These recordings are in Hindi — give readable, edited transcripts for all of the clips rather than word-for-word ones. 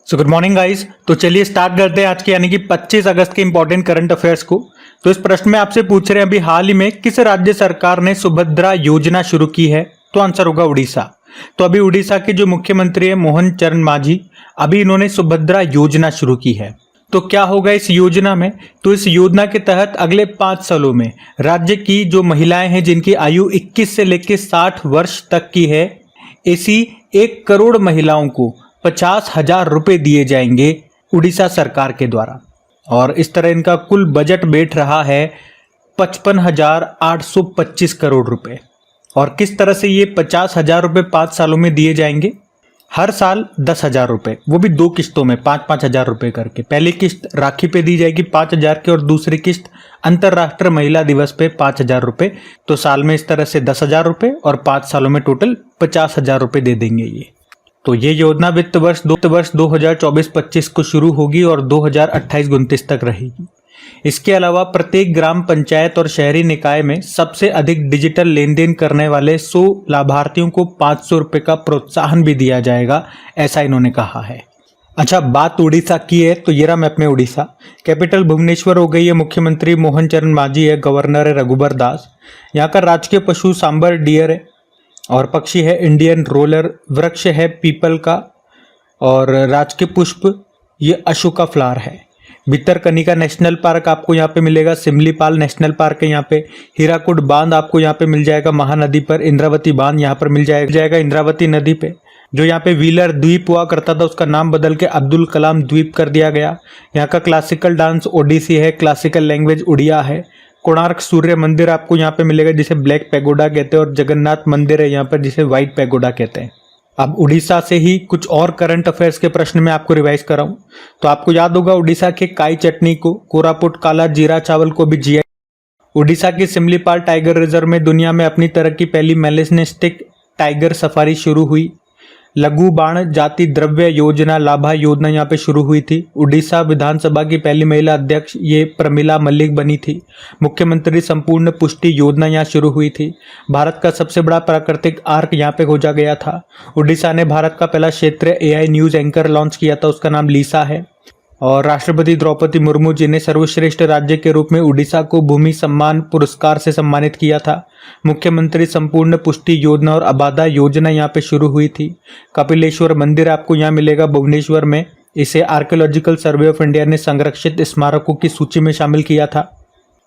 So good morning guys. तो चलिए स्टार्ट करते हैं आज के यानी कि 25 अगस्त के इंपॉर्टेंट करंट अफेयर्स को। तो इस प्रश्न में आपसे पूछ रहे हैं अभी हाल ही में किस राज्य सरकार ने सुभद्रा योजना शुरू की है। तो आंसर होगा उड़ीसा। तो अभी उड़ीसा के जो मुख्यमंत्री है मोहन चरण मांझी, अभी इन्होंने सुभद्रा योजना शुरू की है। तो क्या होगा इस योजना में? तो इस योजना के तहत अगले 5 सालों में राज्य की जो महिलाएं हैं जिनकी आयु 21 से लेकर 60 वर्ष तक की है, ऐसी 1 करोड़ महिलाओं को 50,000 रुपए दिए जाएंगे उड़ीसा सरकार के द्वारा। और इस तरह इनका कुल बजट बैठ रहा है 55,825 करोड़ रुपए। और किस तरह से ये 50,000 रुपए 5 सालों में दिए जाएंगे? हर साल 10,000 रुपए, वो भी 2 किस्तों में 5-5 हजार रुपए करके। पहली किस्त राखी पे दी जाएगी 5,000 की और दूसरी किस्त अंतर्राष्ट्रीय महिला दिवस पे 5,000 रुपए। तो साल में इस तरह से 10,000 रुपए और 5 सालों में टोटल 50,000 रुपए दे देंगे ये। तो ये योजना वित्त वर्ष 2024-25 को शुरू होगी और 2028-29 तक रहेगी। इसके अलावा प्रत्येक ग्राम पंचायत और शहरी निकाय में सबसे अधिक डिजिटल लेन देन करने वाले 100 लाभार्थियों को 500 रुपए का प्रोत्साहन भी दिया जाएगा, ऐसा इन्होंने कहा है। अच्छा, बात उड़ीसा की है तो ये रहा मैप में उड़ीसा। कैपिटल भुवनेश्वर हो गई है, मुख्यमंत्री मोहन चरण मांझी है, गवर्नर है रघुबर दास। यहाँ का राजकीय पशु सांबर डियर है और पक्षी है इंडियन रोलर, वृक्ष है पीपल का और राजकीय पुष्प ये अशोका फ्लावर है। भितरकनिका नेशनल पार्क आपको यहाँ पे मिलेगा, सिमलीपाल नेशनल पार्क है यहाँ पे। हीराकुड बांध आपको यहाँ पे मिल जाएगा महानदी पर। इंद्रावती बांध यहाँ पर मिल जाएगा इंद्रावती नदी पे। जो यहाँ पे व्हीलर द्वीप हुआ करता था उसका नाम बदल के अब्दुल कलाम द्वीप कर दिया गया। यहाँ का क्लासिकल डांस ओडिसी है, क्लासिकल लैंग्वेज उड़िया है। कोणार्क सूर्य मंदिर आपको यहाँ पे मिलेगा जिसे ब्लैक पैगोडा कहते हैं और जगन्नाथ मंदिर है यहाँ पर जिसे व्हाइट पैगोडा कहते हैं। अब उड़ीसा से ही कुछ और करंट अफेयर्स के प्रश्न में आपको रिवाइज कराऊं तो आपको याद होगा उड़ीसा के काई चटनी को, कोरापुट काला जीरा चावल को भी जीआई। उड़ीसा की सिमलीपाल टाइगर रिजर्व में दुनिया में अपनी तरह की पहली मेलेस्टिक टाइगर सफारी शुरू हुई। लघु बाण जाति द्रव्य योजना लाभा योजना यहाँ पे शुरू हुई थी। उड़ीसा विधानसभा की पहली महिला अध्यक्ष ये प्रमिला मलिक बनी थी। मुख्यमंत्री संपूर्ण पुष्टि योजना यहाँ शुरू हुई थी। भारत का सबसे बड़ा प्राकृतिक आर्क यहाँ पे खोजा गया था। उड़ीसा ने भारत का पहला क्षेत्रीय एआई न्यूज एंकर लॉन्च किया था, उसका नाम लीसा है। और राष्ट्रपति द्रौपदी मुर्मू जी ने सर्वश्रेष्ठ राज्य के रूप में उड़ीसा को भूमि सम्मान पुरस्कार से सम्मानित किया था। मुख्यमंत्री संपूर्ण पुष्टि योजना और आबादा योजना यहाँ पे शुरू हुई थी। कपिलेश्वर मंदिर आपको यहाँ मिलेगा भुवनेश्वर में। इसे आर्कियोलॉजिकल सर्वे ऑफ इंडिया ने संरक्षित स्मारकों की सूची में शामिल किया था।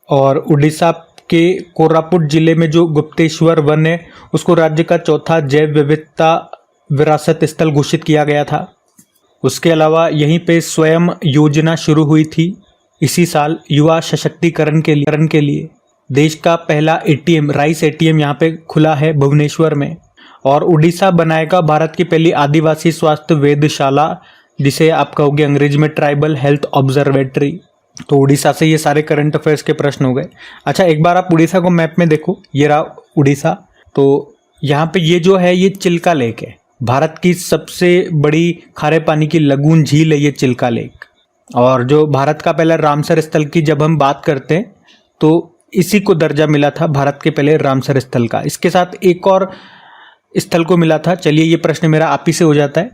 और उड़ीसा के कोरापुट जिले में जो गुप्तेश्वर वन है उसको राज्य का चौथा जैव विविधता विरासत स्थल घोषित किया गया था। उसके अलावा यहीं पे स्वयं योजना शुरू हुई थी इसी साल युवा सशक्तिकरण के लिए। देश का पहला एटीएम राइस एटीएम यहाँ पे खुला है भुवनेश्वर में। और उड़ीसा बनाएगा भारत की पहली आदिवासी स्वास्थ्य वेधशाला जिसे आप कहोगे अंग्रेजी में ट्राइबल हेल्थ ऑब्जर्वेटरी। तो उड़ीसा से ये सारे करंट अफेयर्स के प्रश्न हो गए। अच्छा, एक बार आप उड़ीसा को मैप में देखो, ये रहा उड़ीसा। तो यहाँ पे ये जो है ये चिल्का लेक है, भारत की सबसे बड़ी खारे पानी की लगून झील है ये चिल्का लेक। और जो भारत का पहला रामसर स्थल की जब हम बात करते हैं तो इसी को दर्जा मिला था भारत के पहले रामसर स्थल का। इसके साथ एक और स्थल को मिला था। चलिए ये प्रश्न मेरा आप ही से हो जाता है,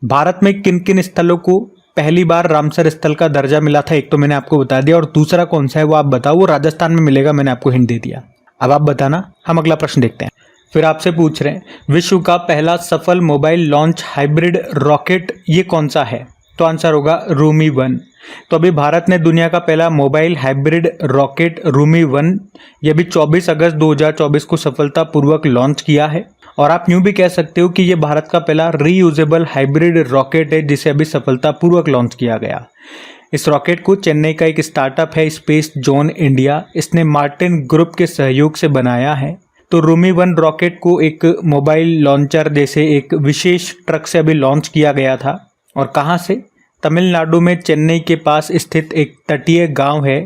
भारत में किन किन स्थलों को पहली बार रामसर स्थल का दर्जा मिला था? एक तो मैंने आपको बता दिया और दूसरा कौन सा है वो आप बताओ। वो राजस्थान में मिलेगा, मैंने आपको हिंट दे दिया। अब आप बताना। हम अगला प्रश्न देखते हैं। फिर आपसे पूछ रहे हैं विश्व का पहला सफल मोबाइल लॉन्च हाइब्रिड रॉकेट ये कौन सा है? तो आंसर होगा रूमी 1। तो अभी भारत ने दुनिया का पहला मोबाइल हाइब्रिड रॉकेट रूमी 1 ये भी 24 अगस्त 2024 को सफलतापूर्वक लॉन्च किया है। और आप यूं भी कह सकते हो कि ये भारत का पहला रीयूजेबल हाइब्रिड रॉकेट है जिसे अभी सफलतापूर्वक लॉन्च किया गया। इस रॉकेट को चेन्नई का एक स्टार्टअप है स्पेस जोन इंडिया, इसने मार्टिन ग्रुप के सहयोग से बनाया है। तो रूमी 1 रॉकेट को एक मोबाइल लॉन्चर जैसे एक विशेष ट्रक से अभी लॉन्च किया गया था। और कहाँ से? तमिलनाडु में चेन्नई के पास स्थित एक तटीय गांव है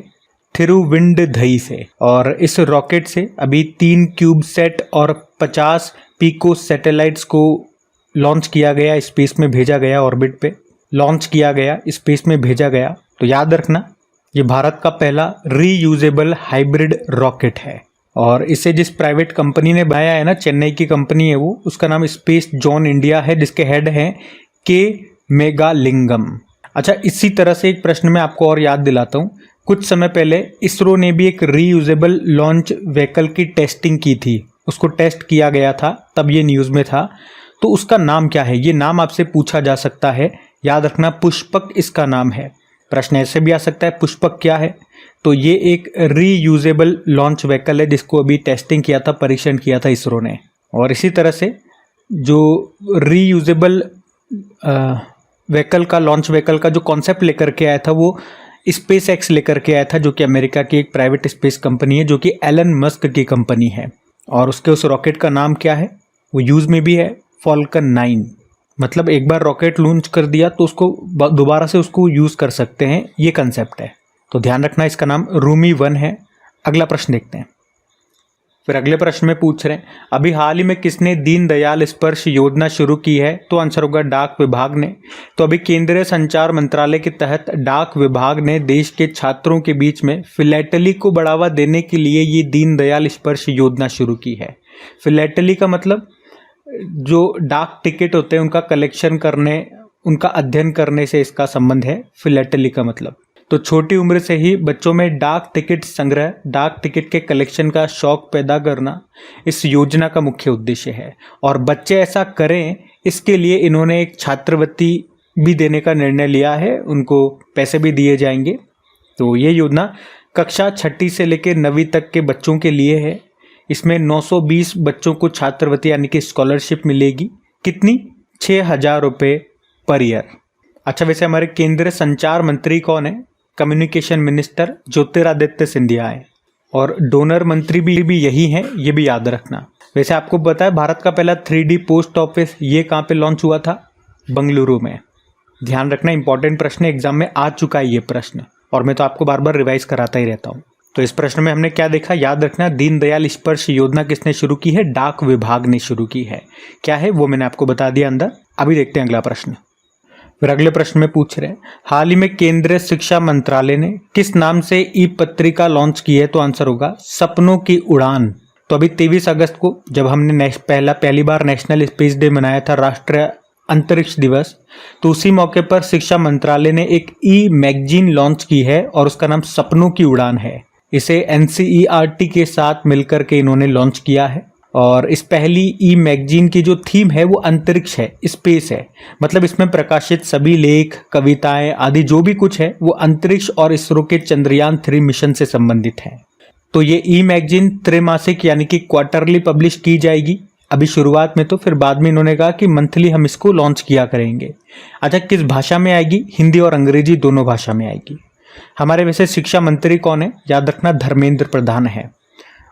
थिरुविंडधई से। और इस रॉकेट से अभी 3 क्यूब सेट और 50 पिको सैटेलाइट्स को लॉन्च किया गया, स्पेस में भेजा गया, ऑर्बिट पे लॉन्च किया गया, स्पेस में भेजा गया। तो याद रखना ये भारत का पहला रीयूजेबल हाइब्रिड रॉकेट है। और इसे जिस प्राइवेट कंपनी ने बनाया है ना, चेन्नई की कंपनी है वो, उसका नाम स्पेस जोन इंडिया है जिसके हेड हैं के मेगालिंगम। अच्छा, इसी तरह से एक प्रश्न मैं आपको और याद दिलाता हूँ। कुछ समय पहले इसरो ने भी एक रीयूजेबल लॉन्च व्हीकल की टेस्टिंग की थी, उसको टेस्ट किया गया था, तब ये न्यूज़ में था। तो उसका नाम क्या है, ये नाम आपसे पूछा जा सकता है। याद रखना, पुष्पक इसका नाम है। प्रश्न ऐसे भी आ सकता है, पुष्पक क्या है? तो ये एक रीयूजेबल लॉन्च व्हीकल है जिसको अभी टेस्टिंग किया था, परीक्षण किया था इसरो ने। और इसी तरह से जो रीयूजेबल व्हीकल का, लॉन्च व्हीकल का जो कॉन्सेप्ट लेकर के आया था, वो स्पेस एक्स लेकर के आया था, जो कि अमेरिका की एक प्राइवेट स्पेस कंपनी है, जो कि एलन मस्क की कंपनी है। और उसके उस रॉकेट का नाम क्या है, वो यूज़ में भी है, फॉल्कन 9। मतलब एक बार रॉकेट लॉन्च कर दिया तो उसको दोबारा से उसको यूज़ कर सकते हैं, ये कंसेप्ट है। तो ध्यान रखना, इसका नाम रूमी 1 है। अगला प्रश्न देखते हैं। फिर अगले प्रश्न में पूछ रहे हैं, अभी हाल ही में किसने दीनदयाल स्पर्श योजना शुरू की है? तो आंसर होगा डाक विभाग ने। तो अभी केंद्रीय संचार मंत्रालय के तहत डाक विभाग ने देश के छात्रों के बीच में फिलैटली को बढ़ावा देने के लिए ये दीनदयाल स्पर्श योजना शुरू की है। फिलैटली का मतलब जो डाक टिकट होते हैं उनका कलेक्शन करने, उनका अध्ययन करने से इसका संबंध है, फिलैटली का मतलब। तो छोटी उम्र से ही बच्चों में डाक टिकट संग्रह, डाक टिकट के कलेक्शन का शौक पैदा करना इस योजना का मुख्य उद्देश्य है। और बच्चे ऐसा करें, इसके लिए इन्होंने एक छात्रवृत्ति भी देने का निर्णय लिया है, उनको पैसे भी दिए जाएंगे। तो ये योजना कक्षा 6ठी से लेकर 9वीं तक के बच्चों के लिए है। इसमें 920 बच्चों को छात्रवृत्ति यानी कि स्कॉलरशिप मिलेगी। कितनी? 6,000 रुपये पर ईयर। अच्छा, वैसे हमारे केंद्रीय संचार मंत्री कौन है? कम्युनिकेशन मिनिस्टर ज्योतिरादित्य सिंधिया है। और डोनर मंत्री भी यही हैं, ये भी याद रखना। वैसे आपको पता है भारत का पहला 3D पोस्ट ऑफिस ये कहाँ पे लॉन्च हुआ था? बंगलुरु में। ध्यान रखना, इंपॉर्टेंट प्रश्न, एग्जाम में आ चुका है ये प्रश्न, और मैं तो आपको बार बार रिवाइज कराता ही रहता हूँ। तो इस प्रश्न में हमने क्या देखा, याद रखना, दीनदयाल स्पर्श योजना किसने शुरू की है? डाक विभाग ने शुरू की है। क्या है वो मैंने आपको बता दिया अंदर। अभी देखते हैं अगला प्रश्न। फिर अगले प्रश्न में पूछ रहे हैं, हाल ही में केंद्रीय शिक्षा मंत्रालय ने किस नाम से ई पत्रिका लॉन्च की है? तो आंसर होगा सपनों की उड़ान। तो अभी 23 अगस्त को जब हमने पहली बार नेशनल स्पेस डे मनाया था, राष्ट्रीय अंतरिक्ष दिवस, तो उसी मौके पर शिक्षा मंत्रालय ने एक ई मैगजीन लॉन्च की है और उसका नाम सपनों की उड़ान है। इसे NCERT के साथ मिलकर के इन्होंने लॉन्च किया है। और इस पहली ई मैगजीन की जो थीम है वो अंतरिक्ष है, स्पेस है। मतलब इसमें प्रकाशित सभी लेख, कविताएं आदि जो भी कुछ है वो अंतरिक्ष और इसरो के चंद्रयान 3 मिशन से संबंधित है। तो ये ई मैगजीन त्रैमासिक यानी कि क्वार्टरली पब्लिश की जाएगी अभी शुरुआत में, तो फिर बाद में इन्होंने कहा कि मंथली हम इसको लॉन्च किया करेंगे। अच्छा, किस भाषा में आएगी? हिंदी और अंग्रेजी दोनों भाषा में आएगी। हमारे वैसे शिक्षा मंत्री कौन है? याद रखना, धर्मेंद्र प्रधान है।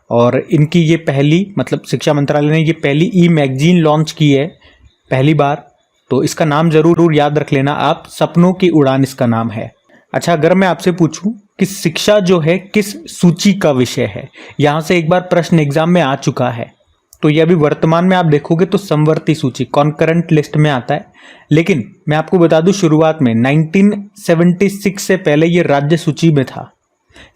और इनकी ये पहली, मतलब शिक्षा मंत्रालय ने ये पहली ई मैगजीन लॉन्च की है पहली बार। तो इसका नाम जरूर याद रख लेना आप, सपनों की उड़ान इसका नाम है। अच्छा, अगर मैं आपसे पूछूं कि शिक्षा जो है किस सूची का विषय है, यहाँ से एक बार प्रश्न एग्जाम में आ चुका है। तो ये अभी वर्तमान में आप देखोगे तो समवर्ती सूची, कॉन्करेंट लिस्ट में आता है। लेकिन मैं आपको बता दूं, शुरुआत में 1976 से पहले ये राज्य सूची में था।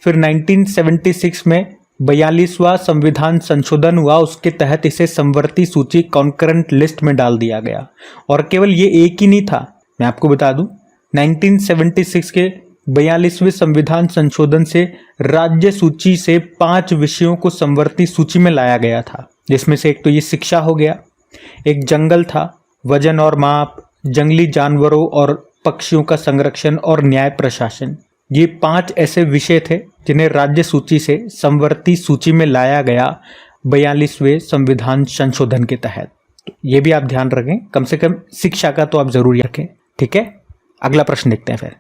फिर 1976 में 42वां संविधान संशोधन हुआ, उसके तहत इसे समवर्ती सूची, कॉन्करेंट लिस्ट में डाल दिया गया। और केवल ये एक ही नहीं था, मैं आपको बता दूं, 1976 के 42वें संविधान संशोधन से राज्य सूची से 5 विषयों को समवर्ती सूची में लाया गया था, जिसमें से एक तो ये शिक्षा हो गया, एक जंगल था, वजन और माप, जंगली जानवरों और पक्षियों का संरक्षण और न्याय प्रशासन। ये 5 ऐसे विषय थे जिन्हें राज्य सूची से समवर्ती सूची में लाया गया 42वें संविधान संशोधन के तहत। ये भी आप ध्यान रखें, कम से कम शिक्षा का तो आप जरूर रखें, ठीक है। अगला प्रश्न देखते हैं।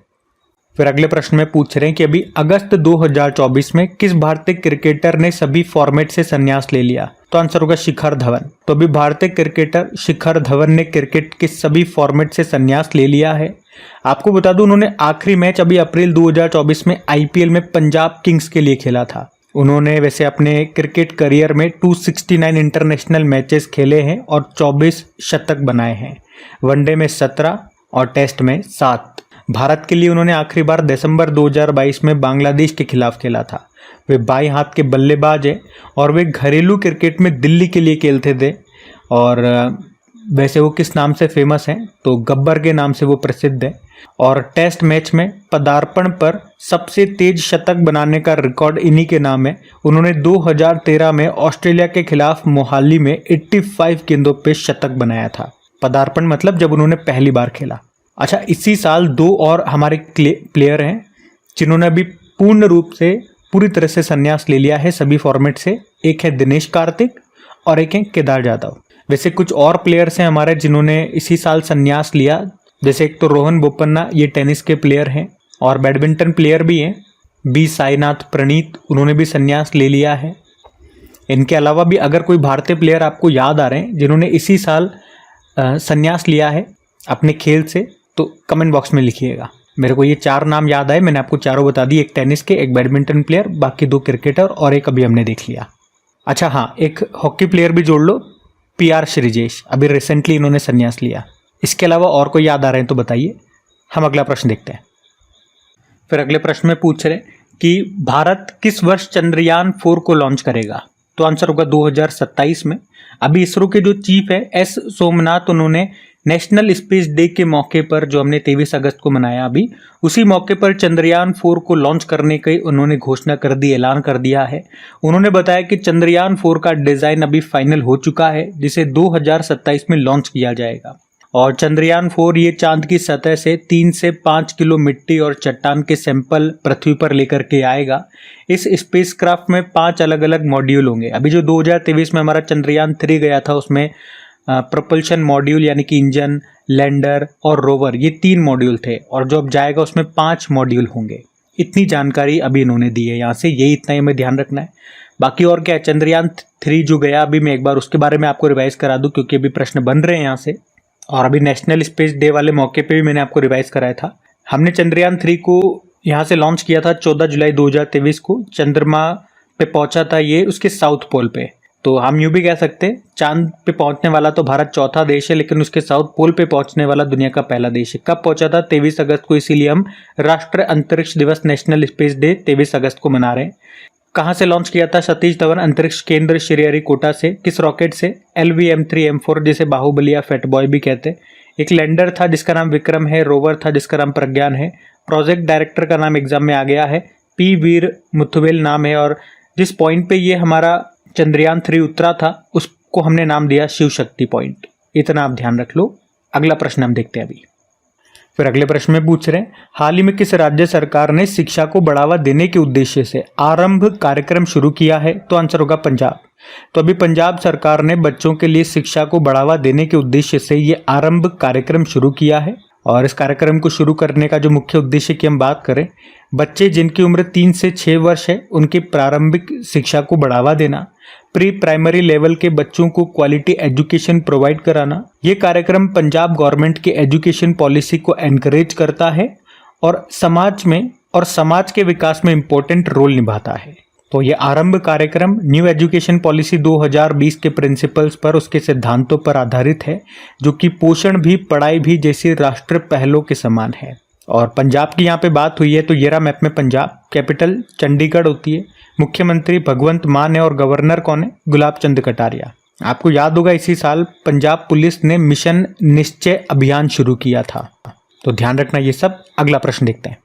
फिर अगले प्रश्न में पूछ रहे हैं कि अभी अगस्त 2024 में किस भारतीय क्रिकेटर ने सभी फॉर्मेट से संन्यास ले लिया? तो आंसर होगा शिखर धवन। तो अभी भारतीय क्रिकेटर शिखर धवन ने क्रिकेट के सभी फॉर्मेट से संन्यास ले लिया है। आपको बता दूं, उन्होंने आखिरी मैच अभी अप्रैल 2024 में IPL में पंजाब किंग्स के लिए खेला था। उन्होंने वैसे अपने क्रिकेट करियर में 269 इंटरनेशनल मैचेस खेले हैं और 24 शतक बनाए हैं। वनडे में 17 और टेस्ट में 7। भारत के लिए उन्होंने आखिरी बार दिसंबर 2022 में बांग्लादेश के खिलाफ खेला था। वे बाएं हाथ के बल्लेबाज हैं और वे घरेलू क्रिकेट में दिल्ली के लिए खेलते थे। और वैसे वो किस नाम से फेमस हैं, तो गब्बर के नाम से वो प्रसिद्ध है। और टेस्ट मैच में पदार्पण पर सबसे तेज शतक बनाने का रिकॉर्ड इन्हीं के नाम है। उन्होंने 2013 में ऑस्ट्रेलिया के खिलाफ मोहाली में 85 गेंदों पे शतक बनाया था। पदार्पण मतलब जब उन्होंने पहली बार खेला। अच्छा, इसी साल 2 और हमारे प्लेयर हैं जिन्होंने अभी पूर्ण रूप से पूरी तरह से संन्यास ले लिया है सभी फॉर्मेट से। एक है दिनेश कार्तिक और एक है केदार जाधव। वैसे कुछ और प्लेयर्स हैं हमारे जिन्होंने इसी साल संन्यास लिया, जैसे एक तो रोहन बोपन्ना, ये टेनिस के प्लेयर हैं और बैडमिंटन प्लेयर भी हैं। बी साईनाथ प्रणीत, उन्होंने भी संन्यास ले लिया है। इनके अलावा भी अगर कोई भारतीय प्लेयर आपको याद आ रहे हैं जिन्होंने इसी साल संन्यास लिया है अपने खेल से, तो कमेंट बॉक्स में लिखिएगा। मेरे को ये 4 नाम याद आए, मैंने आपको चारों बता दी। एक टेनिस के, एक बैडमिंटन प्लेयर, बाकी 2 क्रिकेटर और एक अभी हमने देख लिया। अच्छा हाँ, एक हॉकी प्लेयर भी जोड़ लो, PR श्रीजेश, अभी रिसेंटली इन्होंने संन्यास लिया। इसके अलावा और कोई याद आ रहे हैं तो बताइए। हम अगला प्रश्न देखते हैं। फिर अगले प्रश्न में पूछ रहे कि भारत किस वर्ष चंद्रयान 4 को लॉन्च करेगा, तो आंसर होगा 2027 में। अभी इसरो के जो चीफ है S सोमनाथ, उन्होंने नेशनल स्पेस डे के मौके पर, जो हमने 23 अगस्त को मनाया अभी, उसी मौके पर चंद्रयान 4 को लॉन्च करने की उन्होंने घोषणा कर दी, ऐलान कर दिया है। उन्होंने बताया कि चंद्रयान 4 का डिजाइन अभी फाइनल हो चुका है, जिसे 2027 में लॉन्च किया जाएगा। और चंद्रयान 4 ये चांद की सतह से 3 से 5 किलो मिट्टी और चट्टान के सैंपल पृथ्वी पर लेकर के आएगा। इस स्पेसक्राफ्ट में 5 अलग अलग मॉड्यूल होंगे। अभी जो 2023 में हमारा चंद्रयान 3 गया था, उसमें प्रोपल्शन मॉड्यूल यानी कि इंजन, लैंडर और रोवर, ये 3 मॉड्यूल थे, और जो अब जाएगा उसमें 5 मॉड्यूल होंगे। इतनी जानकारी अभी इन्होंने दी है यहाँ से, यही इतना ही हमें ध्यान रखना है। बाकी और क्या है, चंद्रयान 3 जो गया अभी, मैं एक बार उसके बारे में आपको रिवाइज करा दूं क्योंकि अभी प्रश्न बन रहे हैं यहाँ से। और अभी नेशनल स्पेस डे वाले मौके पे भी मैंने आपको रिवाइज कराया था। हमने चंद्रयान 3 को यहाँ से लॉन्च किया था 14 जुलाई 2023 को। चंद्रमा पे पहुंचा था ये उसके साउथ पोल पे। तो हम यूं भी कह सकते हैं चांद पे पहुंचने वाला तो भारत चौथा देश है, लेकिन उसके साउथ पोल पे पहुंचने वाला दुनिया का पहला देश है। कब पहुंचा था? 23 अगस्त को। इसीलिए हम राष्ट्रीय अंतरिक्ष दिवस नेशनल स्पेस डे 23 अगस्त को मना रहे हैं। कहाँ से लॉन्च किया था? सतीश धवन अंतरिक्ष केंद्र श्रीहरिकोटा से। किस रॉकेट से? LV-M3M4, जिसे बाहुबली या फैट बॉय भी कहते हैं। एक लैंडर था जिसका नाम विक्रम है, रोवर था जिसका नाम प्रज्ञान है। प्रोजेक्ट डायरेक्टर का नाम एग्जाम में आ गया है, P वीर मुथुवेल नाम है। और जिस पॉइंट पे ये हमारा चंद्रयान 3 उतरा था उसको हमने नाम दिया शिव शक्ति पॉइंट। इतना आप ध्यान रख लो। अगला प्रश्न हम देखते हैं अभी। फिर अगले प्रश्न में पूछ रहे हैं, हाल ही में किस राज्य सरकार ने शिक्षा को बढ़ावा देने के उद्देश्य से आरंभ कार्यक्रम शुरू किया है? तो आंसर होगा पंजाब। तो अभी पंजाब सरकार ने बच्चों के लिए शिक्षा को बढ़ावा देने के उद्देश्य से ये आरंभ कार्यक्रम शुरू किया है। और इस कार्यक्रम को शुरू करने का जो मुख्य उद्देश्य की हम बात करें, बच्चे जिनकी उम्र 3 से 6 वर्ष है उनकी प्रारंभिक शिक्षा को बढ़ावा देना, प्री प्राइमरी लेवल के बच्चों को क्वालिटी एजुकेशन प्रोवाइड कराना। ये कार्यक्रम पंजाब गवर्नमेंट की एजुकेशन पॉलिसी को एनकरेज करता है और समाज के विकास में इम्पोर्टेंट रोल निभाता है। तो ये आरंभ कार्यक्रम न्यू एजुकेशन पॉलिसी 2020 के प्रिंसिपल्स पर, उसके सिद्धांतों पर आधारित है, जो कि पोषण भी पढ़ाई भी जैसी राष्ट्रीय पहलों के समान है। और पंजाब की यहाँ पे बात हुई है तो ये रहा मैप में पंजाब। कैपिटल चंडीगढ़ होती है, मुख्यमंत्री भगवंत मान है और गवर्नर कौन है? गुलाब चंद कटारिया। आपको याद होगा इसी साल पंजाब पुलिस ने मिशन निश्चय अभियान शुरू किया था, तो ध्यान रखना ये सब। अगला प्रश्न देखते हैं।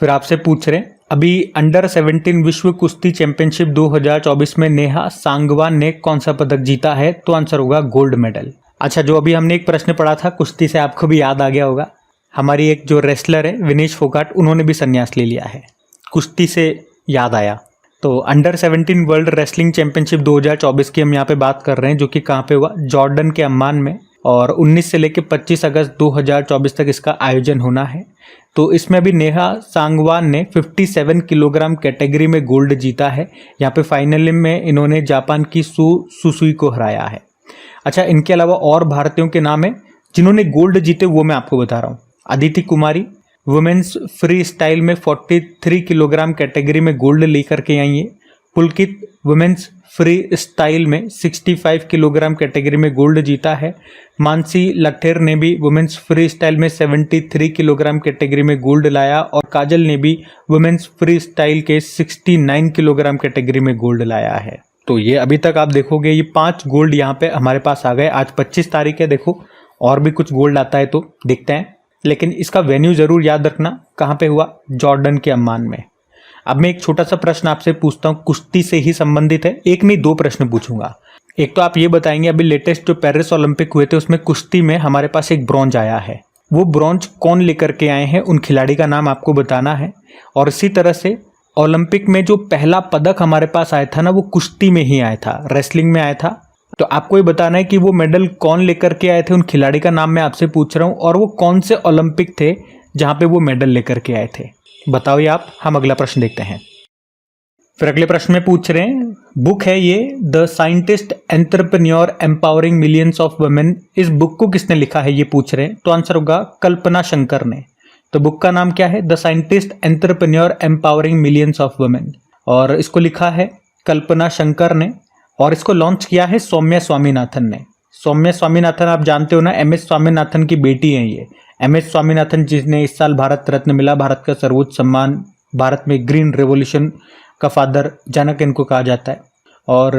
फिर आपसे पूछ रहे हैं, अभी अंडर 17 विश्व कुश्ती चैंपियनशिप 2024 में नेहा सांगवान ने कौन सा पदक जीता है? तो आंसर होगा गोल्ड मेडल। अच्छा, जो अभी हमने एक प्रश्न पढ़ा था कुश्ती से, आपको भी याद आ गया होगा। हमारी एक जो रेसलर है विनेश फोगाट, उन्होंने भी संन्यास ले लिया है। कुश्ती से याद आया तो अंडर 17 वर्ल्ड रेसलिंग चैंपियनशिप 2024 की हम यहाँ पे बात कर रहे हैं, जो कि कहाँ पे हुआ? जॉर्डन के अम्मान में। और 19 से लेकर 25 अगस्त 2024 तक इसका आयोजन होना है। तो इसमें भी नेहा सांगवान ने 57 किलोग्राम कैटेगरी में गोल्ड जीता है। यहाँ पे फाइनल में इन्होंने जापान की सुसुई को हराया है। अच्छा, इनके अलावा और भारतीयों के नाम है जिन्होंने गोल्ड जीते, वो मैं आपको बता रहा हूँ। अदिति कुमारी वुमेन्स फ्री स्टाइल में 43 किलोग्राम कैटेगरी में गोल्ड लेकर के आई है। पुलकित वुमेन्स फ्री स्टाइल में 65 किलोग्राम कैटेगरी में गोल्ड जीता है। मानसी लठेर ने भी वुमेन्स फ्री स्टाइल में 73 किलोग्राम कैटेगरी में गोल्ड लाया। और काजल ने भी वुमेन्स फ्री स्टाइल के 69 किलोग्राम कैटेगरी में गोल्ड लाया है। तो ये अभी तक आप देखोगे ये 5 गोल्ड यहाँ पे हमारे पास आ गए। आज 25 तारीख है, देखो और भी कुछ गोल्ड आता है तो देखते हैं, लेकिन इसका वेन्यू जरूर याद रखना कहाँ पे हुआ, जॉर्डन के अम्मान में। अब मैं एक छोटा सा प्रश्न आपसे पूछता हूँ, कुश्ती से ही संबंधित है, एक नहीं 2 प्रश्न पूछूंगा। एक तो आप ये बताएंगे अभी लेटेस्ट जो पेरिस ओलंपिक हुए थे उसमें कुश्ती में हमारे पास एक ब्रॉन्ज आया है, वो ब्रॉन्ज कौन लेकर के आए हैं, उन खिलाड़ी का नाम आपको बताना है। और इसी तरह से ओलंपिक में जो पहला पदक हमारे पास आया था ना, वो कुश्ती में ही आया था, रेसलिंग में आया था। तो आपको ये बताना है कि वो मेडल कौन लेकर के आए थे, उन खिलाड़ी का नाम मैं आपसे पूछ रहा हूँ, और वो कौन से ओलंपिक थे जहाँ पे वो मेडल लेकर के आए थे, बताओ ये आप। हम अगला प्रश्न देखते हैं। फिर अगले प्रश्न में पूछ रहे हैं, बुक है ये the scientist entrepreneur empowering millions of women, इस बुक को किसने लिखा है ये पूछ रहे हैं। तो आंसर होगा कल्पना शंकर ने। तो बुक का नाम क्या है, the scientist entrepreneur empowering millions of women, और इसको लिखा है कल्पना शंकर ने, और इसको लॉन्च किया है सौम्या स्वामीनाथन ने। सौम्या स्वामीनाथन आप जानते हो ना, MS स्वामीनाथन की बेटी हैं ये। MS स्वामीनाथन जिन्हें इस साल भारत रत्न मिला, भारत का सर्वोच्च सम्मान, भारत में ग्रीन रेवोल्यूशन का फादर जनक इनको कहा जाता है। और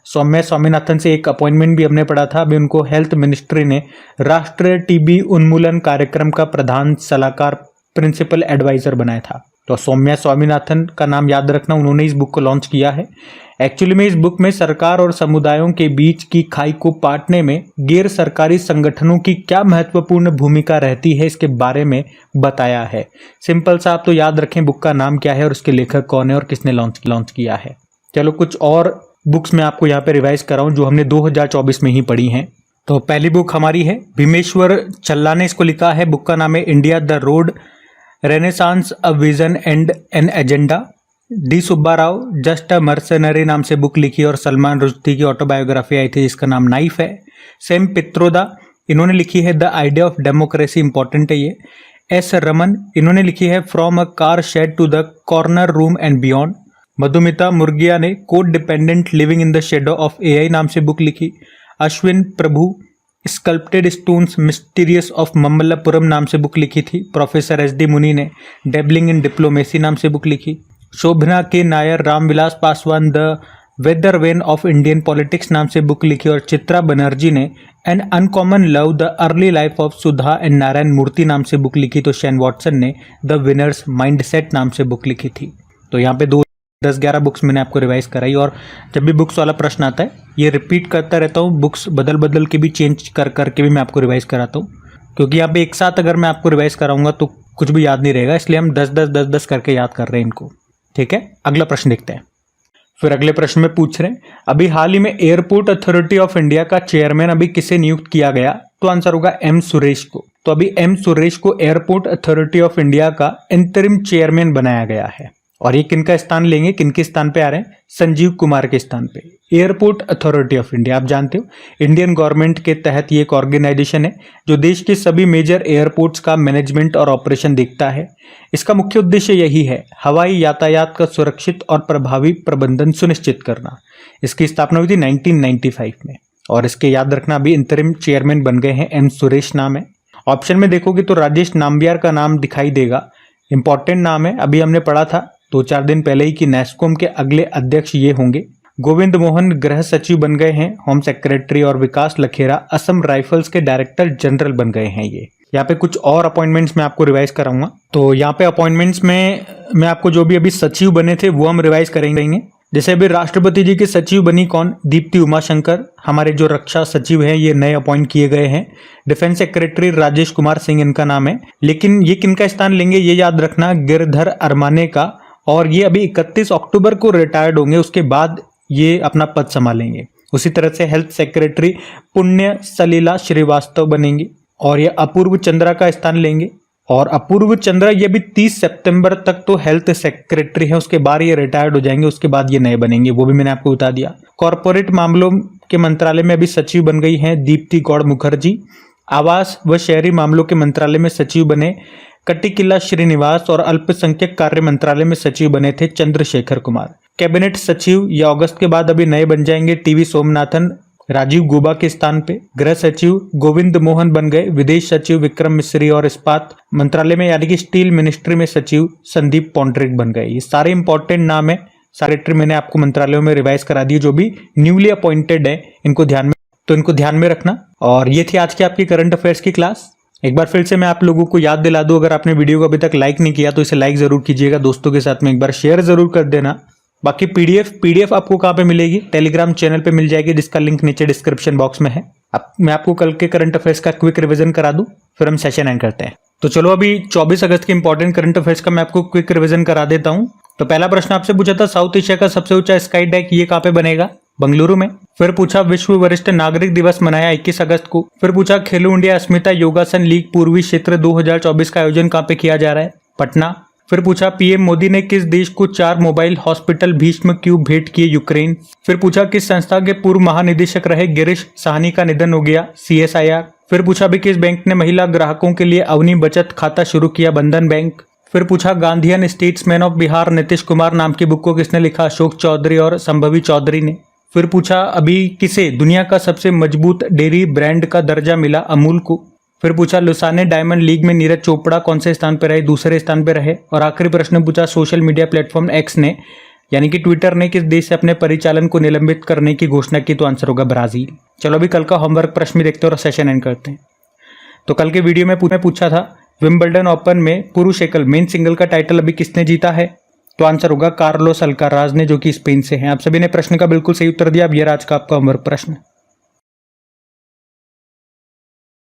सौम्या स्वामीनाथन से एक अपॉइंटमेंट भी हमने पढ़ा था, अभी उनको हेल्थ मिनिस्ट्री ने राष्ट्रीय टीबी उन्मूलन कार्यक्रम का प्रधान सलाहकार प्रिंसिपल एडवाइजर बनाया था। तो सौम्या स्वामीनाथन का नाम याद रखना, उन्होंने इस बुक को लॉन्च किया है। एक्चुअली में इस बुक में सरकार और समुदायों के बीच की खाई को पाटने में गैर सरकारी संगठनों की क्या महत्वपूर्ण भूमिका रहती है, इसके बारे में बताया है। सिंपल सा आप तो याद रखें बुक का नाम क्या है और उसके लेखक कौन है और किसने लॉन्च किया है। चलो कुछ और बुक्स मैं आपको यहाँ पे रिवाइज कराऊं जो हमने 2024 में ही पढ़ी हैं। तो पहली बुक हमारी है भीमेश्वर चल्ला ने इसको लिखा है, बुक का नाम है India the road renaissance a vision and an agenda. D Subba Rao just a mercenary नाम से बुक लिखी और सलमान रुश्दी की ऑटोबायोग्राफी आई थी जिसका नाम नाइफ है। सेम पित्रोदा इन्होंने लिखी है the idea of democracy, important है ये। एस रमन इन्होंने लिखी है from a car shed to the corner room and beyond. Madhumita Murgia ने code dependent living in the shadow of AI नाम से बुक लिखी। Ashwin Prabhu sculpted stones mysterious of Mamallapuram नाम से बुक लिखी थी। प्रोफेसर SD मुनि ने डेबलिंग इन डिप्लोमेसी नाम से बुक लिखी। Shobhana K Nair Ram Vilas Paswan the weather vane of Indian politics नाम से बुक लिखी। और चित्रा बनर्जी ने an uncommon love the early life of Sudha and Narayana Murthy नाम से बुक लिखी। तो शेन वॉटसन ने द विनर्स माइंडसेट नाम से बुक लिखी थी। तो यहाँ पे 10-11 बुक्स मैंने आपको रिवाइज कराई, और जब भी बुक्स वाला प्रश्न आता है ये रिपीट करता रहता हूँ, बुक्स बदल के भी चेंज करके भी मैं आपको रिवाइज कराता हूँ, क्योंकि यहाँ पे एक साथ अगर मैं आपको रिवाइज कराऊंगा तो कुछ भी याद नहीं रहेगा, इसलिए हम 10-10 करके याद कर रहे हैं इनको। ठीक है, अगला प्रश्न देखते हैं। फिर अगले प्रश्न में पूछ रहे हैं अभी हाल ही में एयरपोर्ट अथॉरिटी ऑफ इंडिया का चेयरमैन अभी किसे नियुक्त किया गया। तो आंसर होगा M सुरेश को। तो अभी M सुरेश को एयरपोर्ट अथॉरिटी ऑफ इंडिया का इंटरिम चेयरमैन बनाया गया है। और ये किनका स्थान लेंगे, किनके स्थान पे आ रहे हैं, संजीव कुमार के स्थान पे। एयरपोर्ट अथॉरिटी ऑफ इंडिया आप जानते हो इंडियन गवर्नमेंट के तहत ये एक ऑर्गेनाइजेशन है जो देश के सभी मेजर एयरपोर्ट्स का मैनेजमेंट और ऑपरेशन देखता है। इसका मुख्य उद्देश्य यही है हवाई यातायात का सुरक्षित और प्रभावी प्रबंधन सुनिश्चित करना। इसकी स्थापना हुई थी 1995 में, और इसके याद रखना अभी इंटरिम चेयरमैन बन गए हैं M सुरेश नाम है। ऑप्शन में देखोगे तो राजेश नाम्बियार का नाम दिखाई देगा, इंपॉर्टेंट नाम है, अभी हमने पढ़ा था 2-4 दिन पहले ही कि नेस्कॉम के अगले अध्यक्ष ये होंगे। गोविंद मोहन गृह सचिव बन गए हैं, होम सेक्रेटरी, और विकास लखेरा असम राइफल्स के डायरेक्टर जनरल बन गए हैं ये। यहाँ पे कुछ और अपॉइंटमेंट्स मैं आपको रिवाइज कराऊंगा। तो यहाँ पे अपॉइंटमेंट्स में मैं आपको जो भी अभी सचिव बने थे वो हम रिवाइज करेंगे। जैसे अभी राष्ट्रपति जी के सचिव बनी कौन, दीप्ति उमाशंकर। हमारे जो रक्षा सचिव हैं ये नए अपॉइंट किए गए हैं। डिफेंस सेक्रेटरी राजेश कुमार सिंह इनका नाम है, लेकिन ये किनका स्थान लेंगे ये याद रखना, गिरधर अरमाने का। और ये अभी 31 अक्टूबर को रिटायर्ड होंगे, उसके बाद ये अपना पद संभालेंगे। उसी तरह से हेल्थ सेक्रेटरी पुण्य सलीला श्रीवास्तव बनेंगे, और ये अपूर्व चंद्रा का स्थान लेंगे। और अपूर्व चंद्रा ये भी 30 सितंबर तक तो हेल्थ सेक्रेटरी है, उसके बाद ये रिटायर्ड हो जाएंगे, उसके बाद ये नए बनेंगे, वो भी मैंने आपको बता दिया। कॉर्पोरेट मामलों के मंत्रालय में अभी सचिव बन गई हैं दीप्ति गौड़ मुखर्जी। आवास व शहरी मामलों के मंत्रालय में सचिव बने कटिकिला श्रीनिवास, और अल्पसंख्यक कार्य मंत्रालय में सचिव बने थे चंद्रशेखर कुमार। कैबिनेट सचिव ये अगस्त के बाद अभी नए बन जाएंगे TV सोमनाथन राजीव गौबा के स्थान पे। गृह सचिव गोविंद मोहन बन गए, विदेश सचिव विक्रम मिश्री, और इस्पात मंत्रालय में यानी कि स्टील मिनिस्ट्री में सचिव संदीप पौंड्रिक बन गए। ये सारे इंपॉर्टेंट नाम है, सेक्रेटरी मैंने आपको मंत्रालयों में रिवाइज करा दिए, जो भी न्यूली अपॉइंटेड है इनको ध्यान में रखना। और ये थी आज की आपकी करंट अफेयर्स की क्लास। एक बार फिर से मैं आप लोगों को याद दिला दूं, अगर आपने वीडियो को अभी तक लाइक नहीं किया तो इसे लाइक जरूर कीजिएगा, दोस्तों के साथ में एक बार शेयर जरूर कर देना। बाकी पीडीएफ आपको कहाँ पे मिलेगी? टेलीग्राम चैनल पे मिल जाएगी, जिसका लिंक नीचे डिस्क्रिप्शन बॉक्स में है। अब मैं आपको कल के करंट अफेयर्स का क्विक रिवीजन करा दूं, फिर हम सेशन एंड करते हैं। तो चलो अभी 24 अगस्त के इंपॉर्टेंट करंट अफेयर्स का मैं आपको क्विक रिवीजन करा देता हूं। तो पहला प्रश्न आपसे पूछा था, साउथ एशिया का सबसे ऊंचा स्काई डेक ये कहाँ पे बनेगा? बंगलुरु में। फिर पूछा, विश्व वरिष्ठ नागरिक दिवस मनाया 21 अगस्त को। फिर पूछा, खेलो इंडिया अस्मिता योगासन लीग पूर्वी क्षेत्र 2024 का आयोजन कहाँ पे किया जा रहा है? पटना। फिर पूछा, पीएम मोदी ने किस देश को 4 मोबाइल हॉस्पिटल भीष्म क्यूब भेंट किए? यूक्रेन। फिर पूछा, किस संस्था के पूर्व महानिदेशक रहे गिरीश साहनी का निधन हो गया? CSIR। फिर पूछा भी, किस बैंक ने महिला ग्राहकों के लिए अवनी बचत खाता शुरू किया? बंधन बैंक। फिर पूछा, Gandhian statesman of Bihar Nitish Kumar नाम की बुक को किसने लिखा? अशोक चौधरी और संभवी चौधरी ने। फिर पूछा, अभी किसे दुनिया का सबसे मजबूत डेयरी ब्रांड का दर्जा मिला? अमूल को। फिर पूछा, लुसाने डायमंड लीग में नीरज चोपड़ा कौन से स्थान पर रहे? दूसरे स्थान पर रहे। और आखिरी प्रश्न पूछा, सोशल मीडिया प्लेटफॉर्म एक्स ने यानी कि ट्विटर ने किस देश से अपने परिचालन को निलंबित करने की घोषणा की? तो आंसर होगा ब्राजील। चलो अभी कल का होमवर्क प्रश्न भी देखते हैं और सेशन एंड करते हैं। तो कल के वीडियो में पूछा था, विंबलडन ओपन में पुरुष एकल मेन सिंगल का टाइटल अभी किसने जीता है? तो आंसर होगा कार्लोस अल्काराज ने, जो कि स्पेन से हैं। आप सभी ने प्रश्न का बिल्कुल सही उत्तर दिया। अब ये आज का आपका होमवर्क प्रश्न।